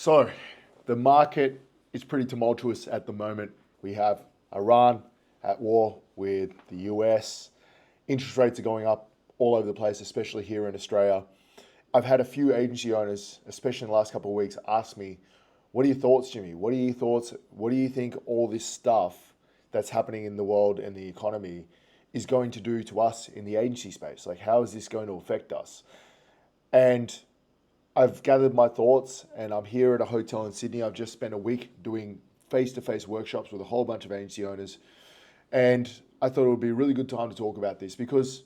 So, the market is pretty tumultuous at the moment. We have Iran at war with the US. Interest rates are going up all over the place, especially here in Australia. I've had a few agency owners, especially in the last couple of weeks, ask me, "What are your thoughts, Jimmy? What are your thoughts? What do you think all this stuff that's happening in the world and the economy is going to do to us in the agency space? Like, how is this going to affect us?" And I've gathered my thoughts and I'm here at a hotel in Sydney. I've just spent a week doing face to face workshops with a whole bunch of agency owners. And I thought it would be a really good time to talk about this because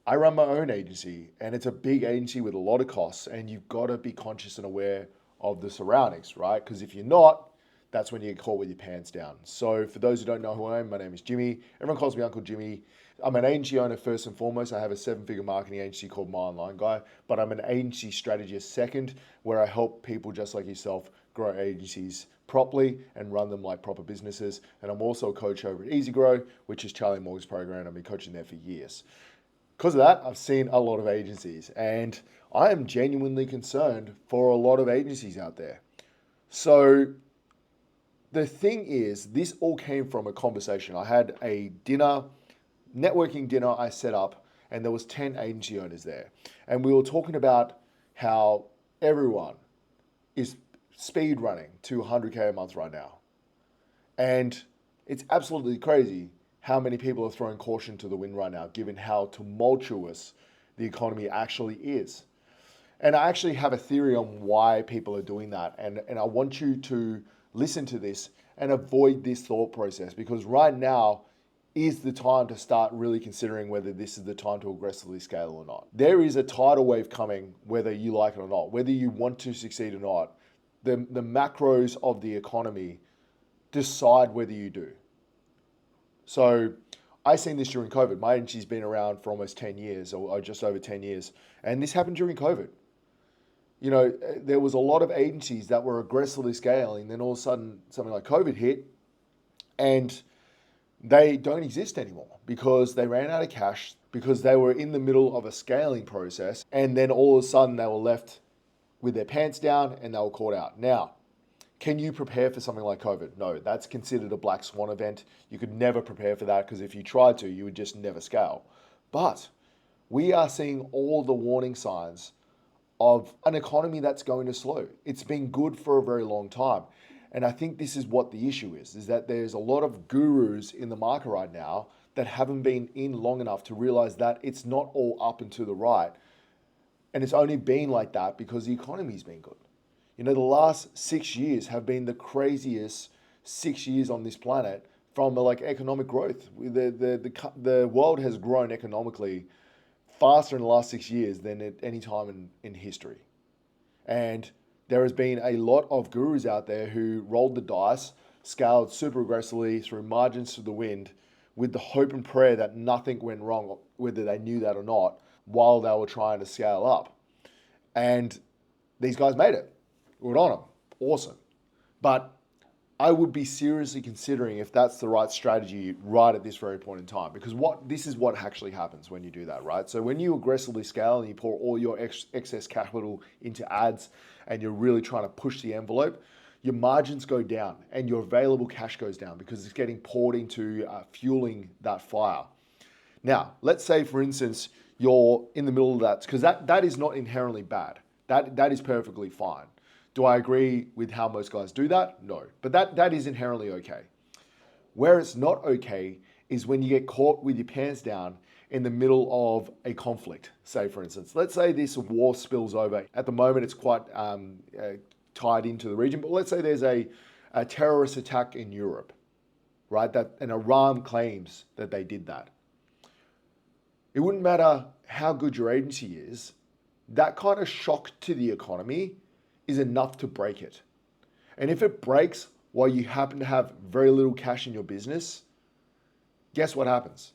I run my own agency and it's a big agency with a lot of costs. And you've got to be conscious and aware of the surroundings, right? Because if you're not, that's when you get caught with your pants down. So, for those who don't know who I am, my name is Jimmy. Everyone calls me Uncle Jimmy. I'm an agency owner first and foremost. I have a seven-figure marketing agency called My Online Guy, but I'm an agency strategist second, where I help people just like yourself grow agencies properly and run them like proper businesses. And I'm also a coach over at Easy Grow, which is Charlie Morgan's program. I've been coaching there for years. Because of that, I've seen a lot of agencies, and I am genuinely concerned for a lot of agencies out there. So the thing is, this all came from a conversation. I had a dinner, networking dinner I set up, and there was 10 agency owners there. And we were talking about how everyone is speed running to 100K a month right now. And it's absolutely crazy how many people are throwing caution to the wind right now, given how tumultuous the economy actually is. And I actually have a theory on why people are doing that. And I want you to listen to this and avoid this thought process, because right now is the time to start really considering whether this is the time to aggressively scale or not. There is a tidal wave coming, whether you like it or not, whether you want to succeed or not. The macros of the economy decide whether you do. So I seen this during COVID. My agency's been around for almost 10 years or just over 10 years. And this happened during COVID. You know, there was a lot of agencies that were aggressively scaling. Then all of a sudden, something like COVID hit and they don't exist anymore because they ran out of cash, because they were in the middle of a scaling process. And then all of a sudden they were left with their pants down and they were caught out. Now, can you prepare for something like COVID? No, that's considered a black swan event. You could never prepare for that, because if you tried to, you would just never scale. But we are seeing all the warning signs of an economy that's going to slow. It's been good for a very long time. And I think this is what the issue is that there's a lot of gurus in the market right now that haven't been in long enough to realize that it's not all up and to the right. And it's only been like that because the economy's been good. You know, the last 6 years have been the craziest 6 years on this planet from like economic growth. The world has grown economically faster in the last 6 years than at any time in history. And there has been a lot of gurus out there who rolled the dice, scaled super aggressively, threw margins to the wind with the hope and prayer that nothing went wrong, whether they knew that or not, while they were trying to scale up. And these guys made it. Good on them. Awesome. But I would be seriously considering if that's the right strategy right at this very point in time, because this is what actually happens when you do that, right? So when you aggressively scale and you pour all your excess capital into ads and you're really trying to push the envelope, your margins go down and your available cash goes down because it's getting poured into fueling that fire. Now, let's say, for instance, you're in the middle of that, because that is not inherently bad. That is perfectly fine. Do I agree with how most guys do that? No. But that is inherently okay. Where it's not okay is when you get caught with your pants down in the middle of a conflict. Say, for instance, let's say this war spills over. At the moment, it's quite tied into the region, but let's say there's a terrorist attack in Europe, right? And Iran claims that they did that. It wouldn't matter how good your agency is. That kind of shock to the economy is enough to break it. And if it breaks while you happen to have very little cash in your business, guess what happens?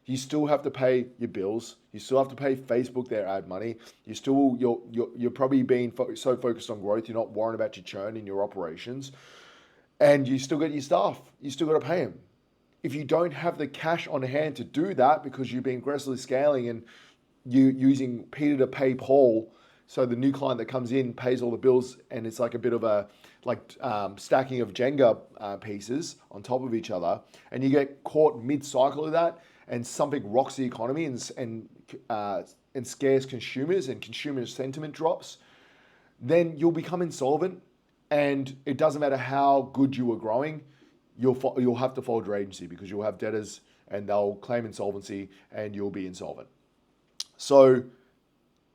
You still have to pay your bills. You still have to pay Facebook their ad money. You're probably being so focused on growth, you're not worrying about your churn in your operations. And you still get your staff. You still got to pay them. If you don't have the cash on hand to do that because you've been aggressively scaling and you using Peter to pay Paul So the new client that comes in pays all the bills, and it's like a bit of a stacking of Jenga pieces on top of each other, and you get caught mid-cycle of that, and something rocks the economy and scares consumers, and consumer sentiment drops. Then you'll become insolvent, and it doesn't matter how good you were growing, you'll have to fold your agency because you'll have debtors, and they'll claim insolvency, and you'll be insolvent. So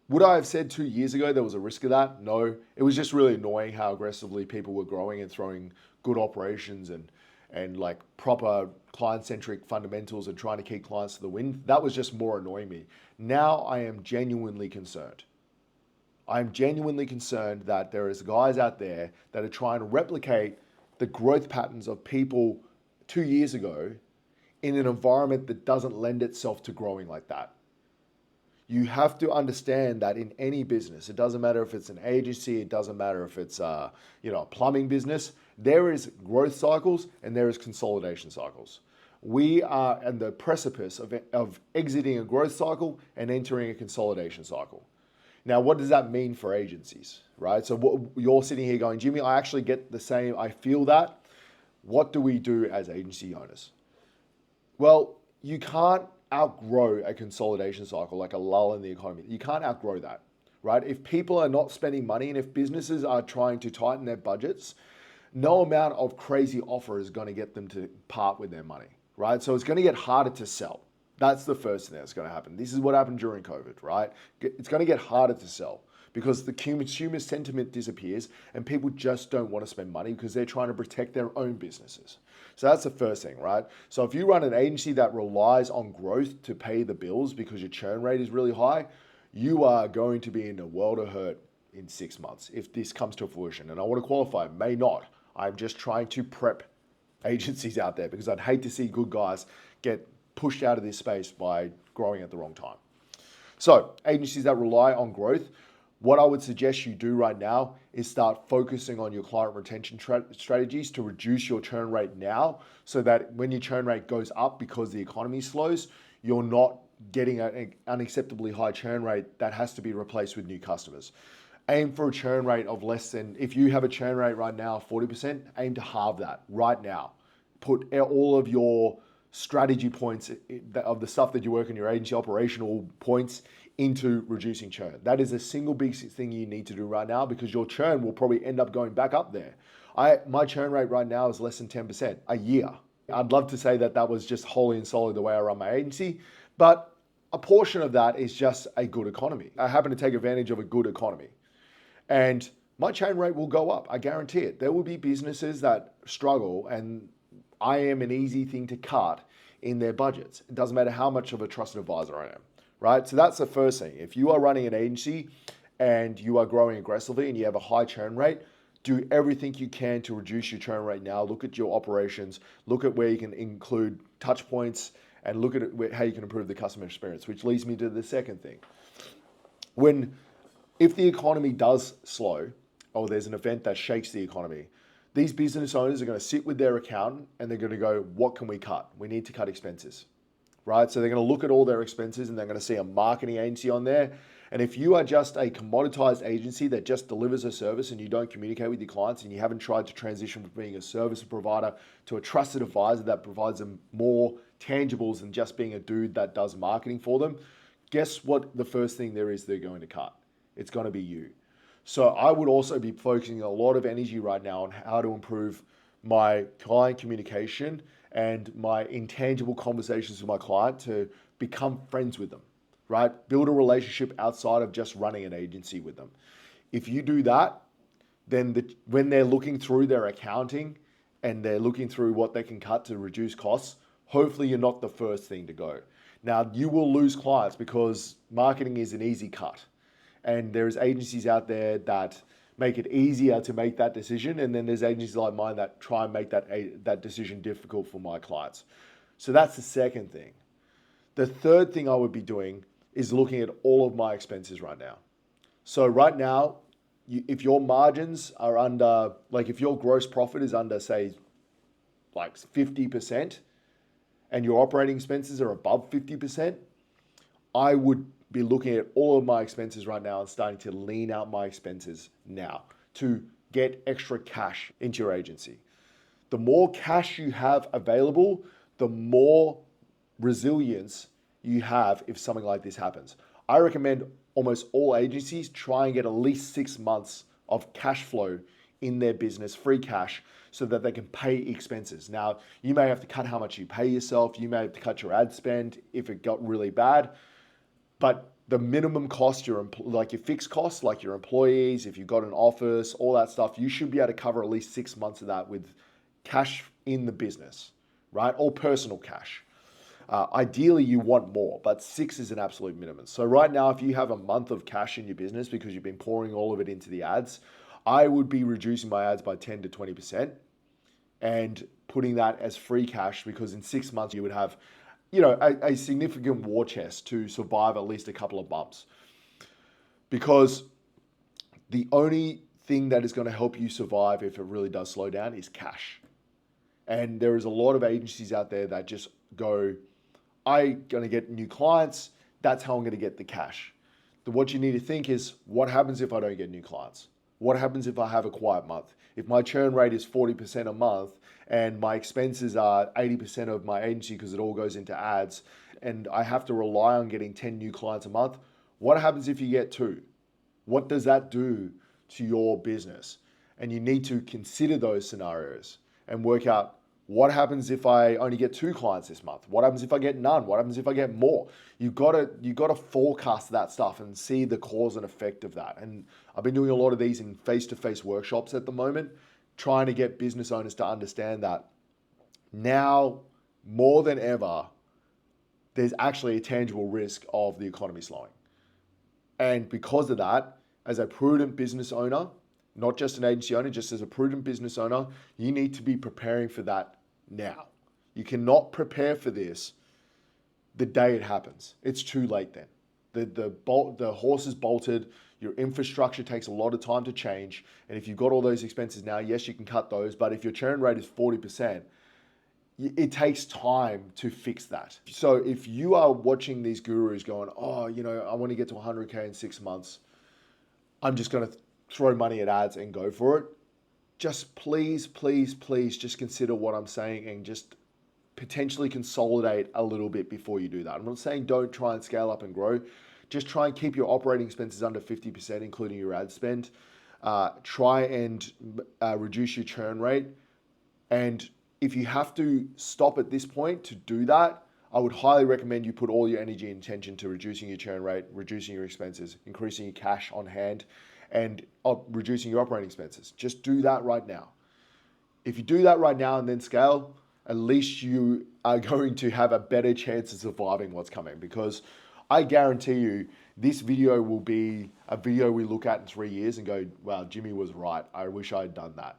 would I have said 2 years ago there was a risk of that? No. It was just really annoying how aggressively people were growing and throwing good operations and like proper client-centric fundamentals and trying to keep clients to the wind. That was just more annoying me. Now I am genuinely concerned. I'm genuinely concerned that there is guys out there that are trying to replicate the growth patterns of people 2 years ago in an environment that doesn't lend itself to growing like that. You have to understand that in any business, it doesn't matter if it's an agency, it doesn't matter if it's a plumbing business, there is growth cycles and there is consolidation cycles. We are at the precipice of exiting a growth cycle and entering a consolidation cycle. Now, what does that mean for agencies, right? So you're sitting here going, Jimmy, I actually get the same, I feel that. What do we do as agency owners? Well, you can't outgrow a consolidation cycle, like a lull in the economy. You can't outgrow that, right? If people are not spending money and if businesses are trying to tighten their budgets, no amount of crazy offer is going to get them to part with their money, right? So it's going to get harder to sell. That's the first thing that's going to happen. This is what happened during COVID, right? It's going to get harder to sell because the consumer sentiment disappears and people just don't want to spend money because they're trying to protect their own businesses. So that's the first thing, right? So if you run an agency that relies on growth to pay the bills because your churn rate is really high, you are going to be in a world of hurt in 6 months if this comes to fruition. And I want to qualify, may not. I'm just trying to prep agencies out there because I'd hate to see good guys get pushed out of this space by growing at the wrong time. So agencies that rely on growth, what I would suggest you do right now is start focusing on your client retention strategies to reduce your churn rate now so that when your churn rate goes up because the economy slows, you're not getting an unacceptably high churn rate that has to be replaced with new customers. Aim for a churn rate of less than, if you have a churn rate right now of 40%, aim to halve that right now. Put all of your strategy points of the stuff that you work in your agency operational points into reducing churn. That is the single biggest thing you need to do right now because your churn will probably end up going back up there. My churn rate right now is less than 10% a year. I'd love to say that was just wholly and solely the way I run my agency, but a portion of that is just a good economy. I happen to take advantage of a good economy. And my churn rate will go up, I guarantee it. There will be businesses that struggle and I am an easy thing to cut in their budgets. It doesn't matter how much of a trusted advisor I am, right? So that's the first thing. If you are running an agency and you are growing aggressively and you have a high churn rate, do everything you can to reduce your churn rate now. Look at your operations, look at where you can include touch points and look at how you can improve the customer experience, which leads me to the second thing. If the economy does slow or there's an event that shakes the economy, these business owners are going to sit with their accountant and they're going to go, what can we cut? We need to cut expenses, right? So they're going to look at all their expenses and they're going to see a marketing agency on there. And if you are just a commoditized agency that just delivers a service and you don't communicate with your clients and you haven't tried to transition from being a service provider to a trusted advisor that provides them more tangibles than just being a dude that does marketing for them, guess what the first thing there is they're going to cut? It's going to be you. So I would also be focusing a lot of energy right now on how to improve my client communication and my intangible conversations with my client to become friends with them, right? Build a relationship outside of just running an agency with them. If you do that, then when they're looking through their accounting and they're looking through what they can cut to reduce costs, hopefully you're not the first thing to go. Now, you will lose clients because marketing is an easy cut. And there's agencies out there that make it easier to make that decision. And then there's agencies like mine that try and make that decision difficult for my clients. So that's the second thing. The third thing I would be doing is looking at all of my expenses right now. So right now, if your margins are under, like if your gross profit is under, say, like 50%, and your operating expenses are above 50%, I would be looking at all of my expenses right now and starting to lean out my expenses now to get extra cash into your agency. The more cash you have available, the more resilience you have if something like this happens. I recommend almost all agencies try and get at least 6 months of cash flow in their business, free cash, so that they can pay expenses. Now, you may have to cut how much you pay yourself. You may have to cut your ad spend if it got really bad. But the minimum cost, like your fixed costs, like your employees, if you've got an office, all that stuff, you should be able to cover at least 6 months of that with cash in the business, right? Or personal cash. Ideally, you want more, but 6 is an absolute minimum. So right now, if you have a month of cash in your business because you've been pouring all of it into the ads, I would be reducing my ads by 10 to 20% and putting that as free cash, because in 6 months you would have, a significant war chest to survive at least a couple of bumps. Because the only thing that is going to help you survive if it really does slow down is cash. And there is a lot of agencies out there that just go, I'm going to get new clients. That's how I'm going to get the cash. What you need to think is, what happens if I don't get new clients? What happens if I have a quiet month? If my churn rate is 40% a month and my expenses are 80% of my agency because it all goes into ads, and I have to rely on getting 10 new clients a month, what happens if you get 2? What does that do to your business? And you need to consider those scenarios and work out, what happens if I only get 2 clients this month? What happens if I get none? What happens if I get more? You gotta forecast that stuff and see the cause and effect of that. And I've been doing a lot of these in face-to-face workshops at the moment, trying to get business owners to understand that now more than ever, there's actually a tangible risk of the economy slowing. And because of that, as a prudent business owner, not just an agency owner, just as a prudent business owner, you need to be preparing for that now. You cannot prepare for this the day it happens. It's too late then. The horse is bolted. Your infrastructure takes a lot of time to change. And if you've got all those expenses now, yes, you can cut those. But if your churn rate is 40%, it takes time to fix that. So if you are watching these gurus going, I want to get to 100K in 6 months, I'm just going to throw money at ads and go for it. Just please just consider what I'm saying and just potentially consolidate a little bit before you do that. I'm not saying don't try and scale up and grow. Just try and keep your operating expenses under 50%, including your ad spend. Try and reduce your churn rate. And if you have to stop at this point to do that, I would highly recommend you put all your energy and attention to reducing your churn rate, reducing your expenses, increasing your cash on hand, and reducing your operating expenses. Just do that right now. If you do that right now and then scale, at least you are going to have a better chance of surviving what's coming, because I guarantee you this video will be a video we look at in 3 years and go, wow, Jimmy was right. I wish I had done that.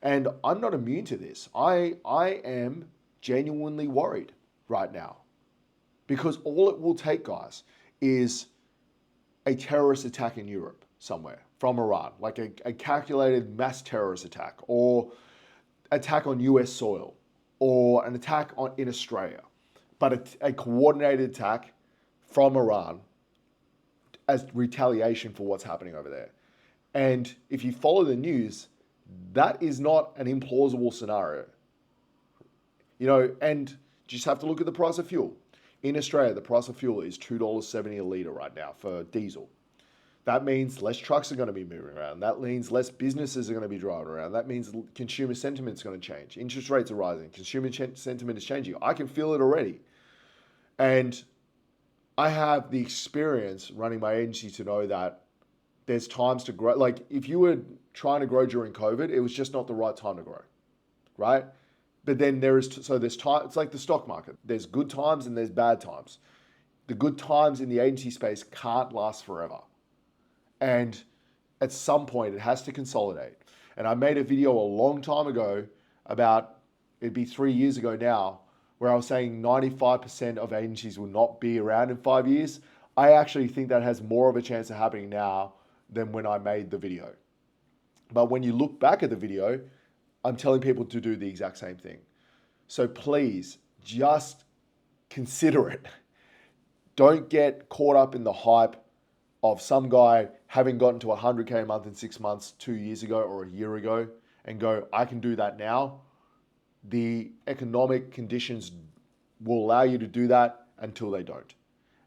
And I'm not immune to this. I am genuinely worried right now, because all it will take, guys, is a terrorist attack in Europe somewhere from Iran, like a calculated mass terrorist attack, or attack on US soil, or an attack in Australia, but a coordinated attack from Iran as retaliation for what's happening over there. And if you follow the news, that is not an implausible scenario. And you just have to look at the price of fuel. In Australia, the price of fuel is $2.70 a litre right now for diesel. That means less trucks are going to be moving around. That means less businesses are going to be driving around. That means consumer sentiment is going to change. Interest rates are rising. Consumer sentiment is changing. I can feel it already. And I have the experience running my agency to know that there's times to grow. Like if you were trying to grow during COVID, it was just not the right time to grow, right? But then there's time. It's like the stock market. There's good times and there's bad times. The good times in the agency space can't last forever. And at some point, it has to consolidate. And I made a video a long time ago it'd be 3 years ago now, where I was saying 95% of agencies will not be around in 5 years. I actually think that has more of a chance of happening now than when I made the video. But when you look back at the video, I'm telling people to do the exact same thing. So please, just consider it. Don't get caught up in the hype of some guy having gotten to 100K a month in 6 months 2 years ago or a year ago and go, I can do that now. The economic conditions will allow you to do that until they don't.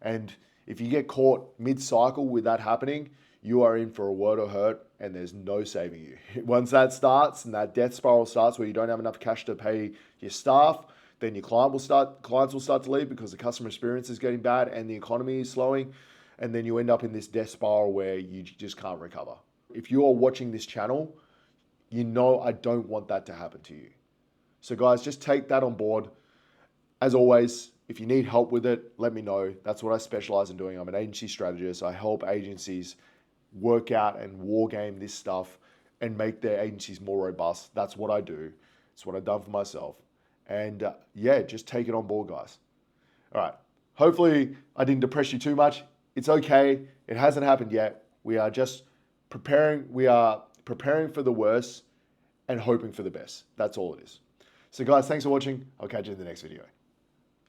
And if you get caught mid-cycle with that happening, you are in for a world of hurt and there's no saving you. Once that starts and that death spiral starts where you don't have enough cash to pay your staff, then your clients will start to leave because the customer experience is getting bad and the economy is slowing. And then you end up in this death spiral where you just can't recover. If you are watching this channel, you know I don't want that to happen to you. So guys, just take that on board. As always, if you need help with it, let me know. That's what I specialize in doing. I'm an agency strategist. I help agencies work out and war game this stuff and make their agencies more robust. That's what I do. It's what I've done for myself. And yeah, just take it on board, guys. All right. Hopefully I didn't depress you too much. It's okay. It hasn't happened yet. We are just preparing. We are preparing for the worst and hoping for the best. That's all it is. So guys, thanks for watching. I'll catch you in the next video.